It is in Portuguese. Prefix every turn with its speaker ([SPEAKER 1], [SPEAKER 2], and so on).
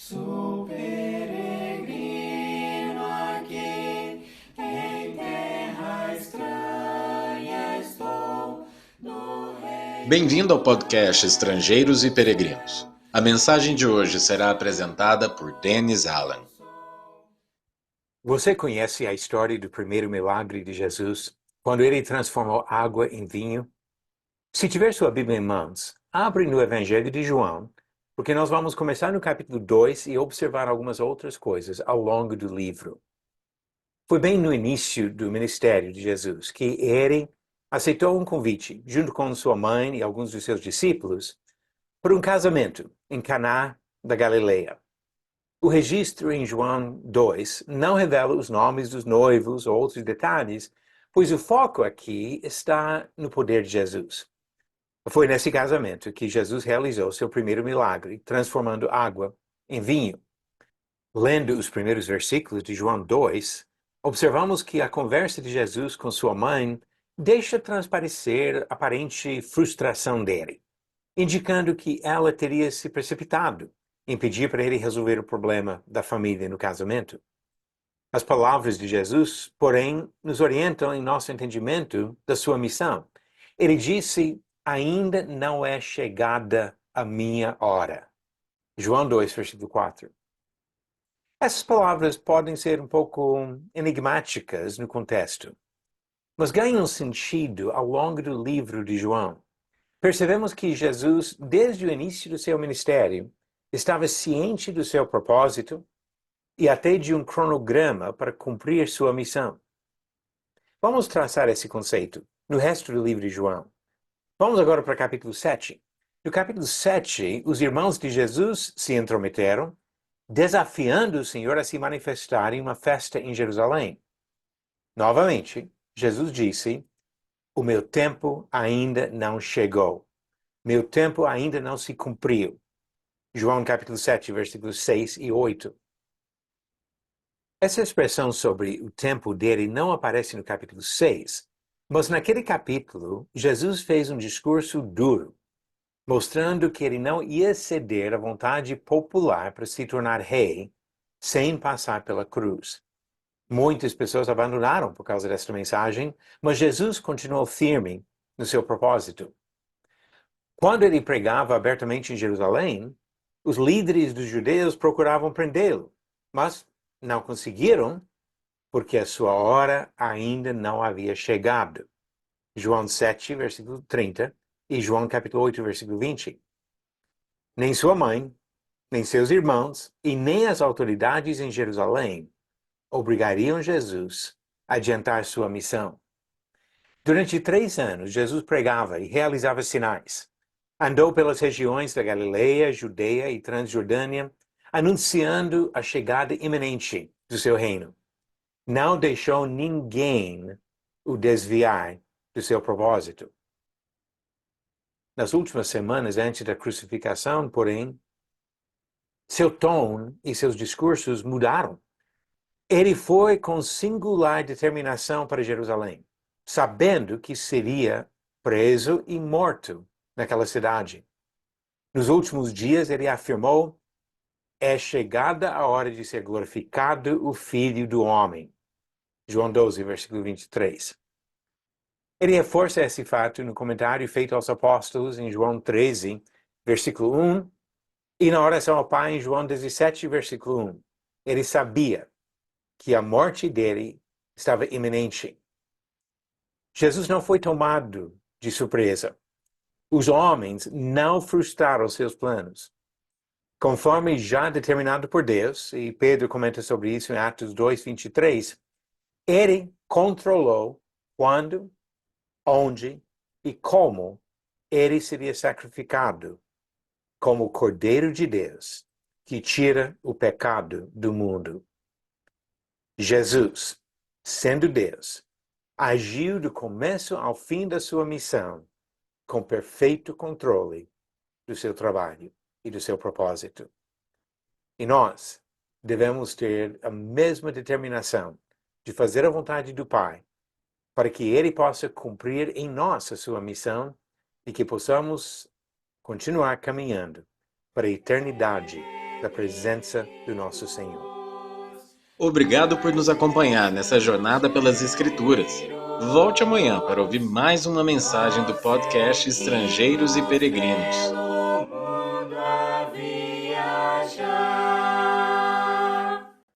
[SPEAKER 1] Sou peregrino aqui, em terra estranha estou, no reino.
[SPEAKER 2] Bem-vindo ao podcast Estrangeiros e Peregrinos. A mensagem de hoje será apresentada por Dennis Allen.
[SPEAKER 3] Você conhece a história do primeiro milagre de Jesus, quando ele transformou água em vinho? Se tiver sua Bíblia em mãos, abre no Evangelho de João, porque nós vamos começar no capítulo 2 e observar algumas outras coisas ao longo do livro. Foi bem no início do ministério de Jesus que ele aceitou um convite, junto com sua mãe e alguns dos seus discípulos, para um casamento em Caná da Galileia. O registro em João 2 não revela os nomes dos noivos ou outros detalhes, pois o foco aqui está no poder de Jesus. Foi nesse casamento que Jesus realizou seu primeiro milagre, transformando água em vinho. Lendo os primeiros versículos de João 2, observamos que a conversa de Jesus com sua mãe deixa transparecer aparente frustração dele, indicando que ela teria se precipitado em pedir para ele resolver o problema da família no casamento. As palavras de Jesus, porém, nos orientam em nosso entendimento da sua missão. Ele disse: ainda não é chegada a minha hora. João 2, versículo 4. Essas palavras podem ser um pouco enigmáticas no contexto, mas ganham sentido ao longo do livro de João. Percebemos que Jesus, desde o início do seu ministério, estava ciente do seu propósito e até de um cronograma para cumprir sua missão. Vamos traçar esse conceito no resto do livro de João. Vamos agora para o capítulo 7. No capítulo 7, os irmãos de Jesus se intrometeram, desafiando o Senhor a se manifestar em uma festa em Jerusalém. Novamente, Jesus disse: o meu tempo ainda não chegou. Meu tempo ainda não se cumpriu. João capítulo 7, versículos 6 e 8. Essa expressão sobre o tempo dele não aparece no capítulo 6, mas naquele capítulo, Jesus fez um discurso duro, mostrando que ele não ia ceder à vontade popular para se tornar rei sem passar pela cruz. Muitas pessoas abandonaram por causa desta mensagem, mas Jesus continuou firme no seu propósito. Quando ele pregava abertamente em Jerusalém, os líderes dos judeus procuravam prendê-lo, mas não conseguiram porque a sua hora ainda não havia chegado. João 7, versículo 30 e João capítulo 8, versículo 20. Nem sua mãe, nem seus irmãos e nem as autoridades em Jerusalém obrigariam Jesus a adiantar sua missão. Durante 3 anos, Jesus pregava e realizava sinais. Andou pelas regiões da Galileia, Judeia e Transjordânia, anunciando a chegada iminente do seu reino. Não deixou ninguém o desviar do seu propósito. Nas últimas semanas antes da crucificação, porém, seu tom e seus discursos mudaram. Ele foi com singular determinação para Jerusalém, sabendo que seria preso e morto naquela cidade. Nos últimos dias, ele afirmou: é chegada a hora de ser glorificado o Filho do Homem. João 12, versículo 23. Ele reforça esse fato no comentário feito aos apóstolos em João 13, versículo 1, e na oração ao Pai em João 17, versículo 1. Ele sabia que a morte dele estava iminente. Jesus não foi tomado de surpresa. Os homens não frustraram seus planos. Conforme já determinado por Deus, e Pedro comenta sobre isso em Atos 2, 23, ele controlou quando, onde e como ele seria sacrificado como o Cordeiro de Deus que tira o pecado do mundo. Jesus, sendo Deus, agiu do começo ao fim da sua missão com perfeito controle do seu trabalho e do seu propósito. E nós devemos ter a mesma determinação de fazer a vontade do Pai, para que Ele possa cumprir em nós a sua missão e que possamos continuar caminhando para a eternidade da presença do nosso Senhor.
[SPEAKER 2] Obrigado por nos acompanhar nessa jornada pelas Escrituras. Volte amanhã para ouvir mais uma mensagem do podcast Estrangeiros e Peregrinos.